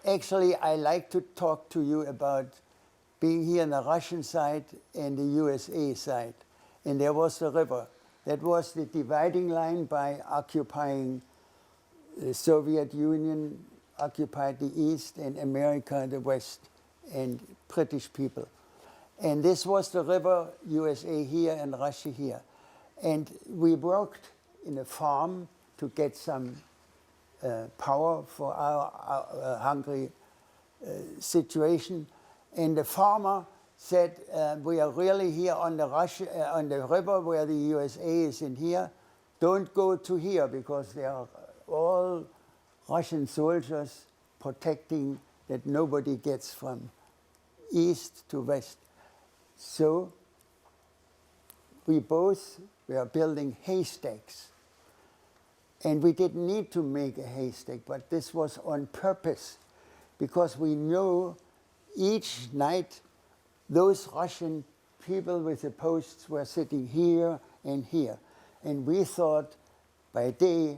Actually, I like to talk to you about being here on the Russian side and the USA side. And there was the river. That was the dividing line by occupying the Soviet Union, occupied the East, and America the West, and British people. And this was the river, USA here and Russia here. And we worked in a farm to get some power for our hungry situation. And the farmer said, we are really here on the river where the USA is in here. Don't go to here because there are all Russian soldiers protecting that nobody gets from east to west. So we both were building haystacks. And we didn't need to make a haystack, but this was on purpose because we knew each night those Russian people with the posts were sitting here and here. And we thought by day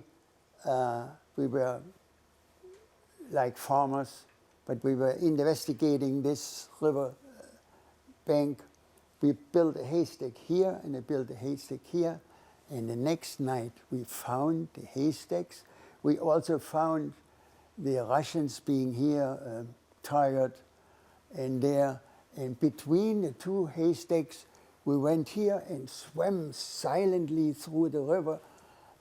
we were like farmers, but we were investigating this river bank. We built a haystack here and I built a haystack here. And the next night we found the haystacks. We also found the Russians being here, tired and there. And between the two haystacks, we went here and swam silently through the river.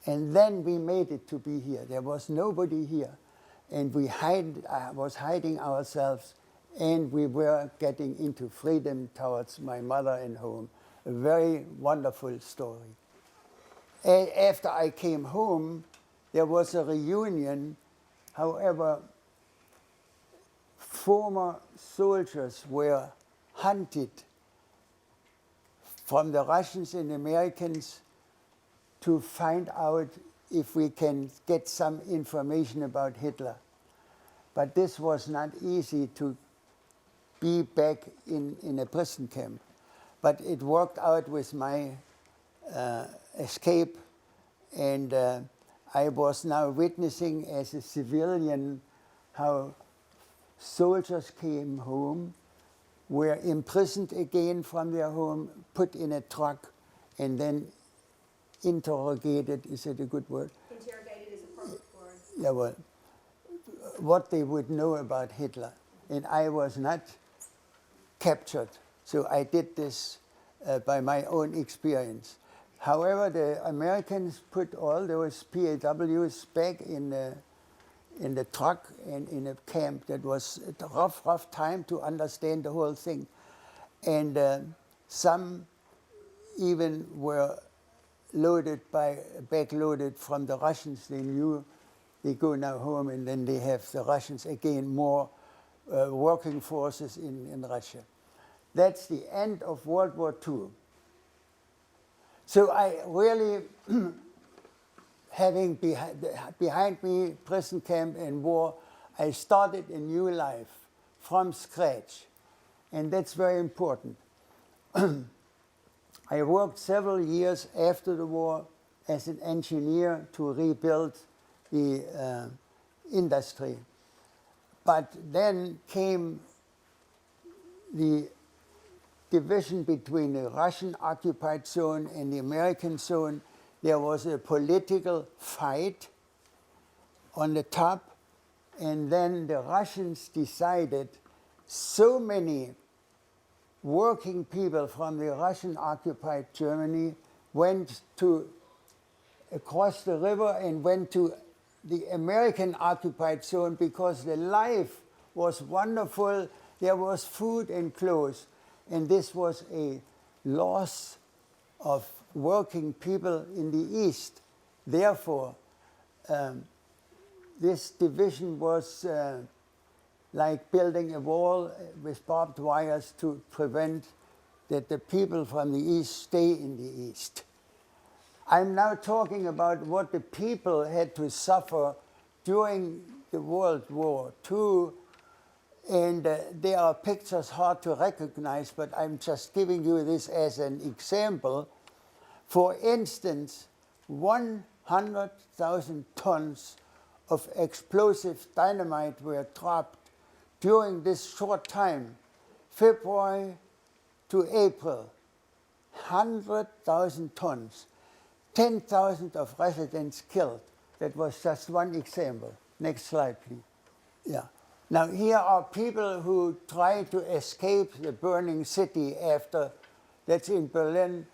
And then we made it to be here. There was nobody here. And we was hiding ourselves, and we were getting into freedom towards my mother and home. A very wonderful story. After I came home, there was a reunion. However, former soldiers were hunted from the Russians and Americans to find out if we can get some information about Hitler. But this was not easy to be back in a prison camp. But it worked out with my escape, and I was now witnessing as a civilian how soldiers came home, were imprisoned again from their home, put in a truck, and then interrogated, is it a good word? Interrogated is a perfect word. Yeah, well, what they would know about Hitler. And I was not captured, so I did this by my own experience. However, the Americans put all those PAWs back in the truck and in a camp. That was a rough time to understand the whole thing. And some even were backloaded from the Russians. They knew they go now home, and then they have the Russians again more working forces in Russia. That's the end of World War II. So I really, having behind me prison camp and war, I started a new life from scratch. And that's very important. I worked several years after the war as an engineer to rebuild the industry. But then came the division between the Russian occupied zone and the American zone. There was a political fight on the top, and then the Russians decided so many working people from the Russian occupied Germany went across the river and went to the American occupied zone because the life was wonderful. There was food and clothes. And this was a loss of working people in the East. Therefore, this division was like building a wall with barbed wires to prevent that the people from the East stay in the East. I'm now talking about what the people had to suffer during the World War II. And there are pictures hard to recognize, but I'm just giving you this as an example. For instance, 100,000 tons of explosive dynamite were dropped during this short time, February to April, 100,000 tons, 10,000 of residents killed. That was just one example. Next slide, please. Yeah. Now here are people who try to escape the burning city after, that's in Berlin,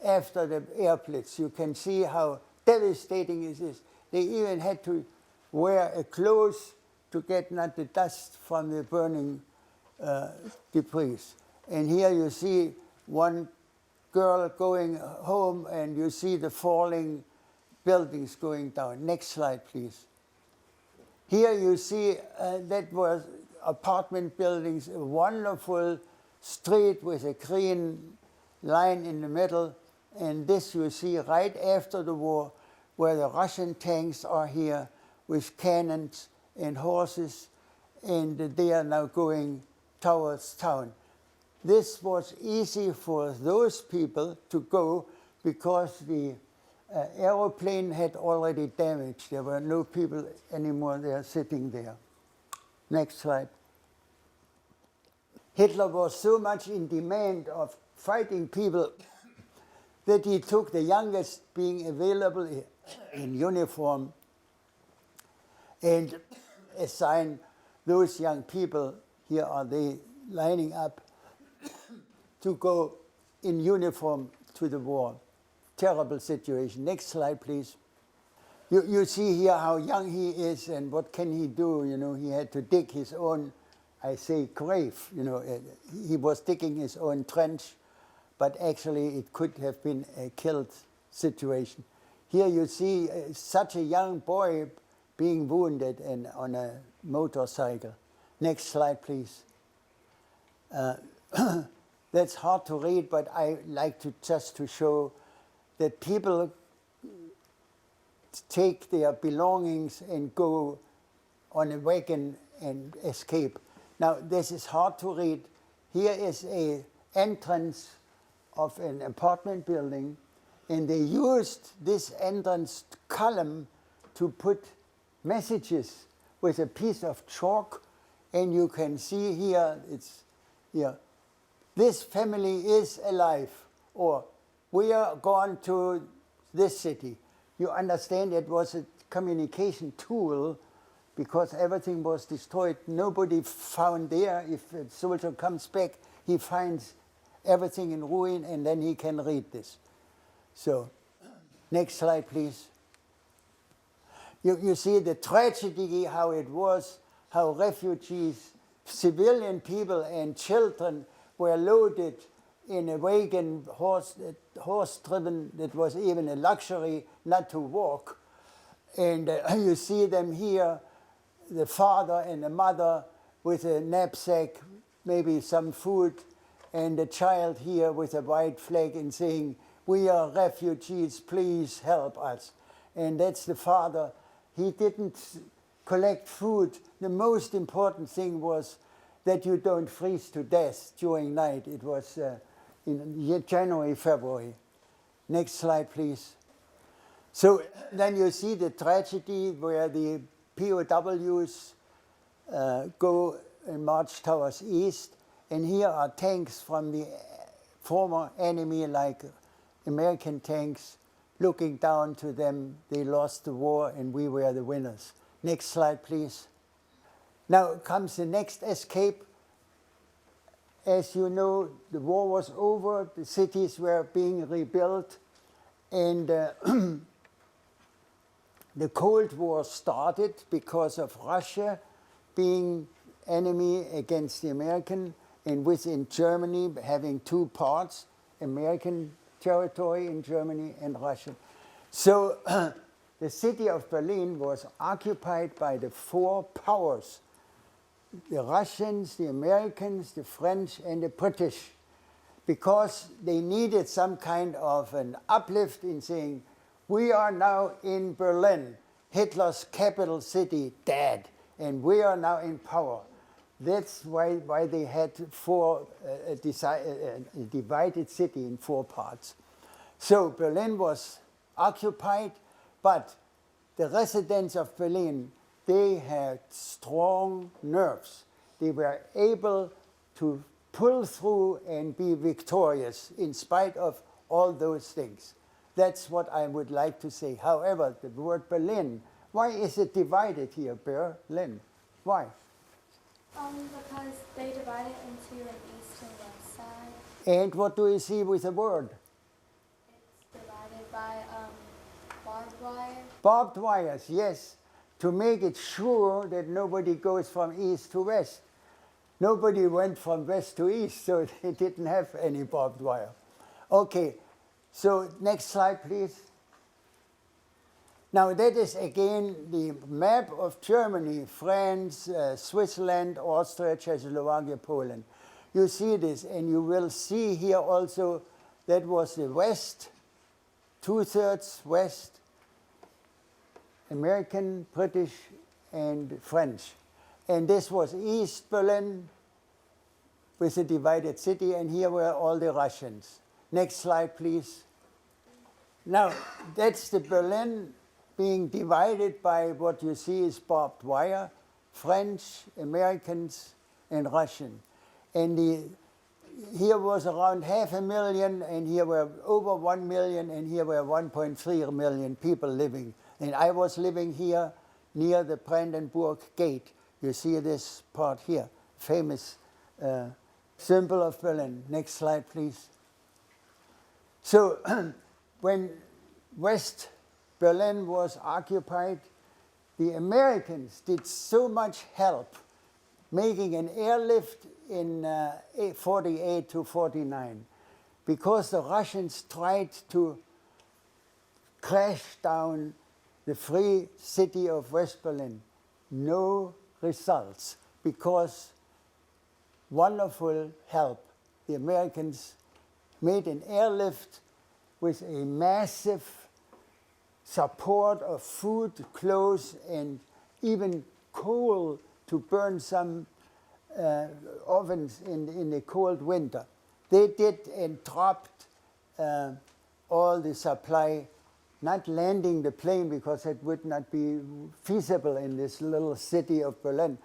after the air blitz. You can see how devastating it is. They even had to wear a clothes to get not the dust from the burning debris. And here you see one girl going home, and you see the falling buildings going down. Next slide, please. Here you see that was apartment buildings, a wonderful street with a green line in the middle. And this you see right after the war, where the Russian tanks are here with cannons and horses, and they are now going towards town. This was easy for those people to go because the aeroplane had already damaged. There were no people anymore there sitting there. Next slide. Hitler was so much in demand of fighting people that he took the youngest being available in uniform and assigned those young people, here are they lining up, to go in uniform to the war. Terrible situation. Next slide, please. You see here how young he is and what can he do. You know, he had to dig his own, I say, grave. You know, he was digging his own trench, but actually it could have been a killed situation. Here you see such a young boy being wounded and on a motorcycle. Next slide, please. That's hard to read, but I like to just to show that people take their belongings and go on a wagon and escape. Now, this is hard to read. Here is an entrance of an apartment building, and they used this entrance column to put messages with a piece of chalk, and you can see here, it's here, this family is alive, or we are gone to this city. You understand it was a communication tool because everything was destroyed. Nobody found there. If a soldier comes back, he finds everything in ruin, and then he can read this. So, next slide, please. You see the tragedy, how it was, how refugees, civilian people and children were loaded in a wagon, horse-driven, that was even a luxury not to walk. And you see them here, the father and the mother with a knapsack, maybe some food, and the child here with a white flag and saying, "We are refugees, please help us." And that's the father. He didn't collect food. The most important thing was that you don't freeze to death during night. It was in January, February. Next slide, please. So then you see the tragedy where the POWs go and march towards east, and here are tanks from the former enemy, like American tanks, looking down to them. They lost the war and we were the winners. Next slide, please. Now comes the next escape. As you know, the war was over, the cities were being rebuilt, and the Cold War started because of Russia being enemy against the American, and within Germany having two parts, American territory in Germany and Russia. So the city of Berlin was occupied by the four powers: the Russians, the Americans, the French, and the British, because they needed some kind of an uplift in saying, we are now in Berlin, Hitler's capital city, dead, and we are now in power. That's why they had a divided city in four parts. So Berlin was occupied, but the residents of Berlin, they had strong nerves. they were able to pull through and be victorious in spite of all those things. That's what I would like to say. However, the word Berlin, why is it divided here, Berlin? Why? Because they divide it into an east and west side. And what do you see with the word? It's divided by barbed wire. Barbed wires, yes, to make it sure that nobody goes from east to west. Nobody went from west to east, so they didn't have any barbed wire. Okay, so next slide, please. Now that is again the map of Germany, France, Switzerland, Austria, Czechoslovakia, Poland. You see this, and you will see here also that was the west, 2/3 west, American, British, and French. And this was East Berlin with a divided city, and here were all the Russians. Next slide, please. Now, that's the Berlin being divided by what you see is barbed wire, French, Americans, and Russian. And here was around 500,000, and here were over 1 million, and here were 1.3 million people living. And I was living here near the Brandenburg Gate. You see this part here, famous symbol of Berlin. Next slide, please. So when West Berlin was occupied, the Americans did so much help making an airlift in 48 to 49 because the Russians tried to crash down the free city of West Berlin. No results because wonderful help. The Americans made an airlift with a massive support of food, clothes, and even coal to burn some ovens in the cold winter. They did and dropped all the supply, not landing the plane because it would not be feasible in this little city of Berlin.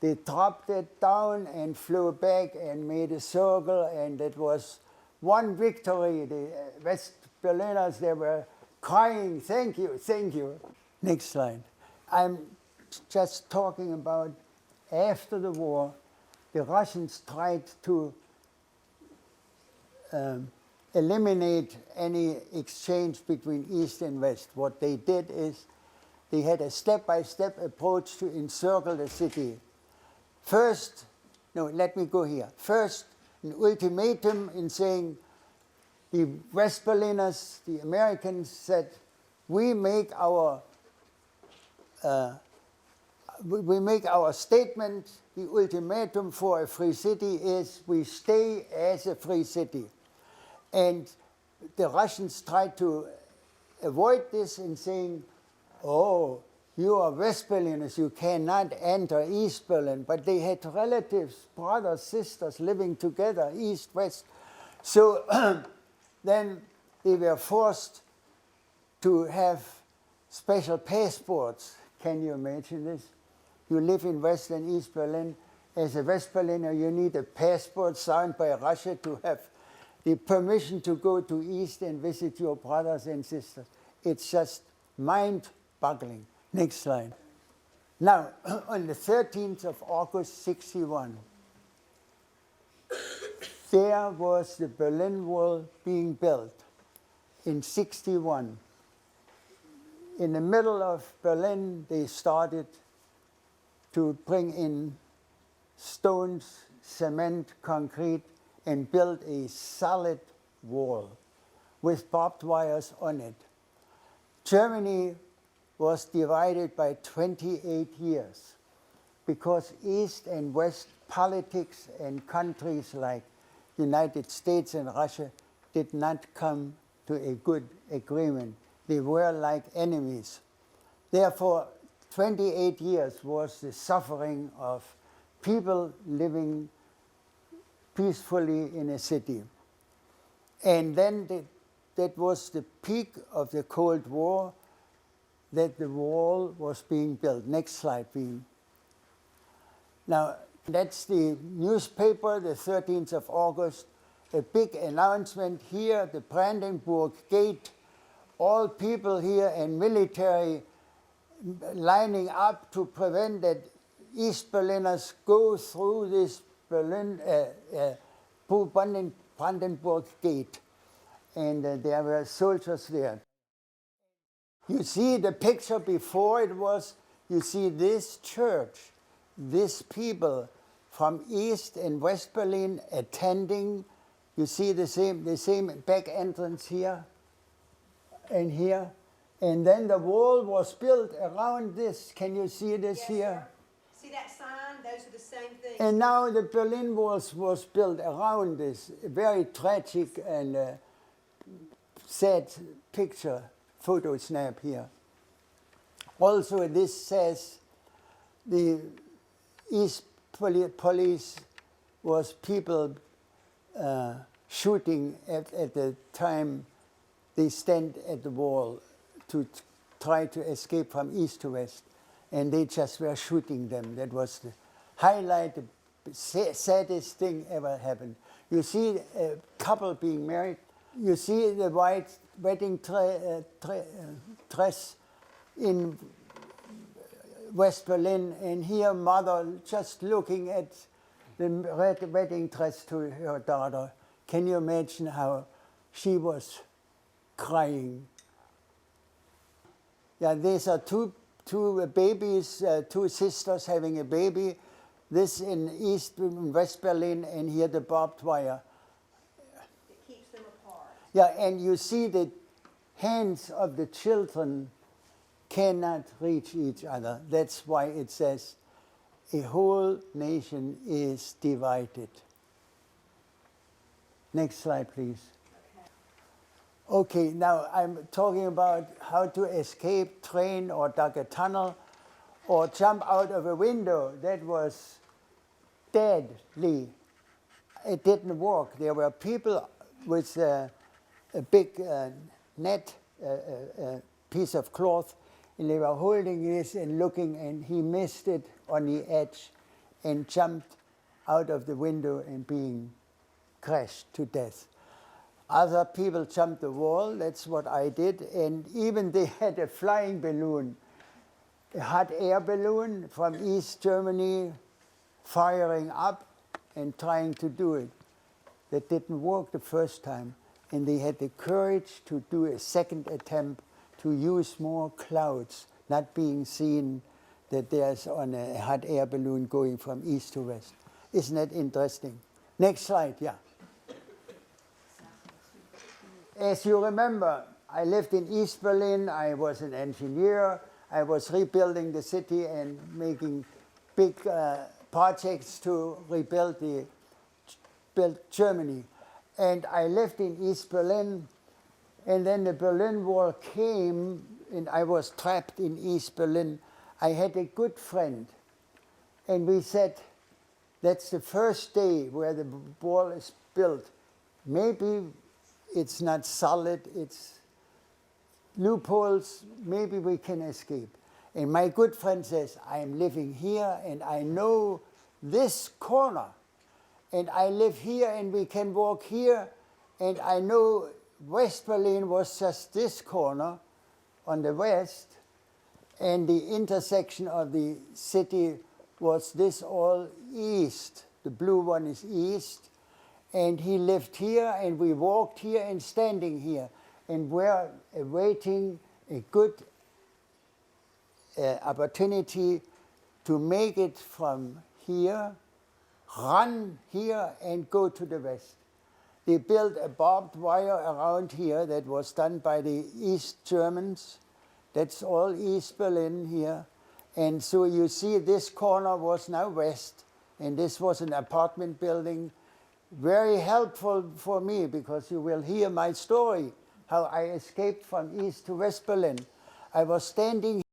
They dropped it down and flew back and made a circle, and it was one victory. The West Berliners, they were crying, thank you, thank you. Next slide. I'm just talking about after the war, the Russians tried to eliminate any exchange between East and West. What they did is they had a step-by-step approach to encircle the city. First, no, let me go here. First, an ultimatum in saying the West Berliners, the Americans said, we make our statement, the ultimatum for a free city is we stay as a free city. And the Russians tried to avoid this in saying, oh, you are West Berliners, you cannot enter East Berlin. But they had relatives, brothers, sisters living together, East, West. So then they were forced to have special passports. Can you imagine this? You live in West and East Berlin. As a West Berliner, you need a passport signed by Russia to have the permission to go to East and visit your brothers and sisters. It's just mind-boggling. Next slide. Now, on the 13th of August, 1961, there was the Berlin Wall being built in 1961. In the middle of Berlin, they started to bring in stones, cement, concrete, and build a solid wall with barbed wires on it. Germany was divided by 28 years because East and West politics and countries like United States and Russia did not come to a good agreement. They were like enemies. Therefore, 28 years was the suffering of people living peacefully in a city. And then that was the peak of the Cold War, that the wall was being built. Next slide, please. Now, That's the newspaper, the 13th of August. A big announcement here, the Brandenburg Gate. All people here and military lining up to prevent that East Berliners go through this Brandenburg Gate. And there were soldiers there. You see the picture before it was, you see this church, these people from East and West Berlin attending. You see the same back entrance here and here. And then the wall was built around this. Can you see this Yes, here? sir. See that sign? Those are the same things. And now the Berlin Wall was built around this very tragic and sad picture, photo snap here. Also, this says the East Police was people shooting at the time they stand at the wall to try to escape from east to west, and they just were shooting them. That was the highlight, the saddest thing ever happened. You see a couple being married. You see the white wedding dress in West Berlin, and here mother just looking at the red wedding dress to her daughter. Can you imagine how she was crying? Yeah, these are two babies, two sisters having a baby. This in East and West Berlin, and here the barbed wire. It keeps them apart. Yeah, and you see the hands of the children cannot reach each other. That's why it says a whole nation is divided. Next slide, please. Okay, now I'm talking about how to escape train or dug a tunnel or jump out of a window. That was deadly. It didn't work. There were people with a big net, piece of cloth, and they were holding this and looking, and he missed it on the edge and jumped out of the window and being crashed to death. Other people jumped the wall. That's what I did. And even they had a flying balloon, a hot air balloon from East Germany firing up and trying to do it. That didn't work the first time. And they had the courage to do a second attempt to use more clouds, not being seen that there's on a hot air balloon going from east to west. Isn't that interesting? Next slide, yeah. As you remember, I lived in East Berlin. I was an engineer. I was rebuilding the city and making big projects to rebuild Germany. And I lived in East Berlin. And then the Berlin Wall came, and I was trapped in East Berlin. I had a good friend. And we said, that's the first day where the wall is built. Maybe it's not solid, it's loopholes, maybe we can escape. And my good friend says, I'm living here and I know this corner. And I live here and we can walk here. And I know West Berlin was just this corner on the west. And the intersection of the city was this all east. The blue one is east. And he lived here, and we walked here and standing here. And we're awaiting a good opportunity to make it from here, run here, and go to the west. They built a barbed wire around here that was done by the East Germans. That's all East Berlin here. And so you see this corner was now west, and this was an apartment building. Very helpful for me because you will hear my story, how I escaped from East to West Berlin. I was standing